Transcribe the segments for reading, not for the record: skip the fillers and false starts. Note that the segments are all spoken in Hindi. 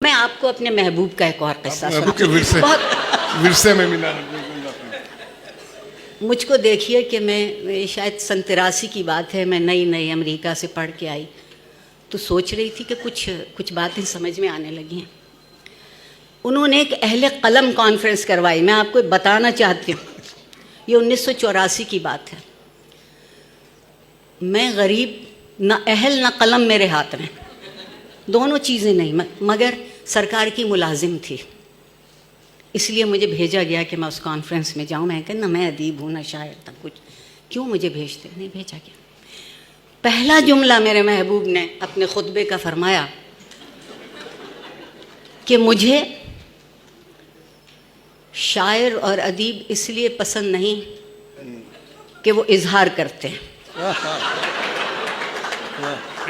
मैं आपको अपने महबूब का एक और किस्सा सुनाऊं। विरसे में मिला। मुझको देखिए कि मैं शायद सन 83 की बात है, मैं नई नई अमेरिका से पढ़ के आई तो सोच रही थी कि कुछ बातें समझ में आने लगी हैं। उन्होंने एक अहले कलम कॉन्फ्रेंस करवाई, मैं आपको बताना चाहती हूँ, ये 1984 की बात है। मैं गरीब, ना अहल ना कलम मेरे हाथ में, दोनों चीज़ें नहीं, मगर सरकार की मुलाजिम थी, इसलिए मुझे भेजा गया कि मैं उस कॉन्फ्रेंस में जाऊँ। मैं कहना मैं अदीब हूँ ना शायर था, कुछ क्यों मुझे भेजते, नहीं भेजा गया। पहला जुमला मेरे महबूब ने अपने खुतबे का फरमाया कि मुझे शायर और अदीब इसलिए पसंद नहीं कि वो इजहार करते हैं,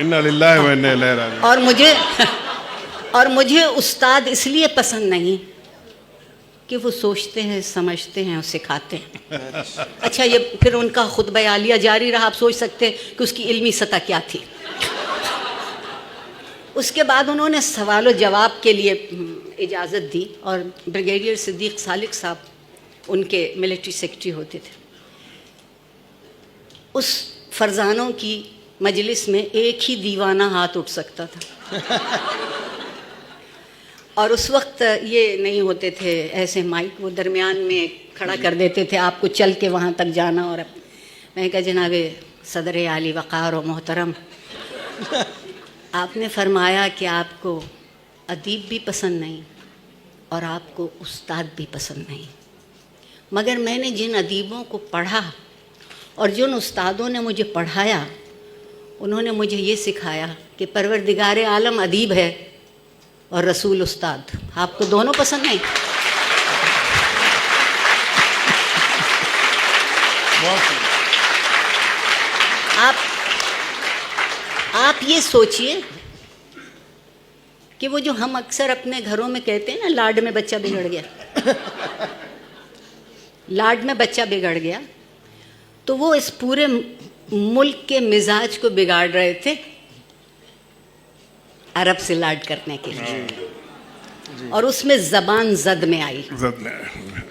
इन्ना लिल्लाहि व इन्ना इलैहि राजिऊन, और मुझे उस्ताद इसलिए पसंद नहीं कि वो सोचते हैं, समझते हैं और सिखाते हैं। अच्छा, ये फिर उनका खुतबा आलिया जारी रहा। आप सोच सकते हैं कि उसकी इल्मी सतह क्या थी। उसके बाद उन्होंने सवाल जवाब के लिए इजाज़त दी और ब्रिगेडियर सिद्दीक सालिक साहब उनके मिलिट्री सेक्रेटरी होते थे। उस फरजानों की मजलिस में एक ही दीवाना हाथ उठ सकता था और उस वक्त ये नहीं होते थे ऐसे माइक, वो दरमियान में खड़ा कर देते थे, आपको चल के वहाँ तक जाना। और मैं कहा जनाबे सदर आली वक़ार और मोहतरम, आपने फरमाया कि आपको अदीब भी पसंद नहीं और आपको उस्ताद भी पसंद नहीं, मगर मैंने जिन अदीबों को पढ़ा और जिन उस्तादों ने मुझे पढ़ाया, उन्होंने मुझे ये सिखाया कि परवरदिगार आलम अदीब है और रसूल उस्ताद। आपको दोनों पसंद नहीं। आप ये सोचिए कि वो जो हम अक्सर अपने घरों में कहते हैं ना, लाड में बच्चा बिगड़ गया लाड में बच्चा बिगड़ गया, तो वो इस पूरे मुल्क के मिजाज को बिगाड़ रहे थे अरब से लाड करने के लिए। और उसमें ज़बान जद में आई।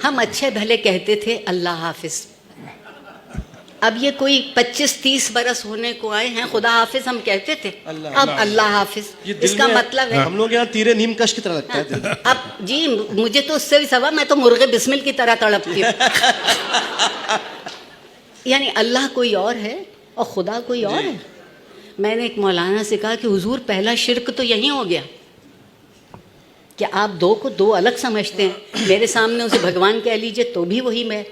हम अच्छे भले कहते थे अल्लाह हाफिज, अब ये कोई 25-30 बरस होने को आए हैं, खुदा हाफिज हम कहते थे, अब अल्लाह हाफिज, इसका मतलब है हम लोग यहाँ तीरे नीम कश की तरह लगता है। अब जी मुझे तो उससे भी सवा, मैं तो मुर्गे बिस्मिल की तरह तड़पती हूँ यानी अल्लाह कोई और है और खुदा कोई और है। मैंने एक मौलाना से कहा कि हुजूर पहला शिर्क तो यही हो गया कि आप दो को दो अलग समझते हैं। मेरे सामने उसे भगवान कह लीजिए तो भी वही, मैं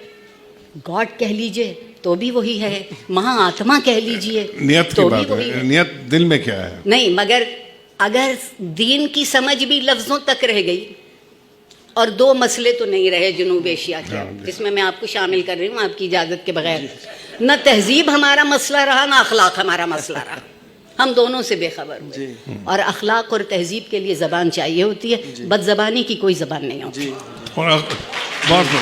गॉड कह लीजिए तो भी वही है, महाआत्मा कह लीजिए नियत तो की भी बात वही है। नियत दिल में क्या है नहीं, मगर अगर दीन की समझ भी लफ्ज़ों तक रह गई और दो मसले तो नहीं रहे जनूब एशिया के, जिसमें मैं आपको शामिल कर रही हूँ आपकी इजाज़त के बगैर। न तहजीब हमारा मसला रहा, ना अखलाक हमारा मसला रहा, हम दोनों से बेखबर हुए। और अखलाक और तहजीब के लिए ज़बान चाहिए होती है, बदज़बानी की कोई ज़बान नहीं होती। बहुत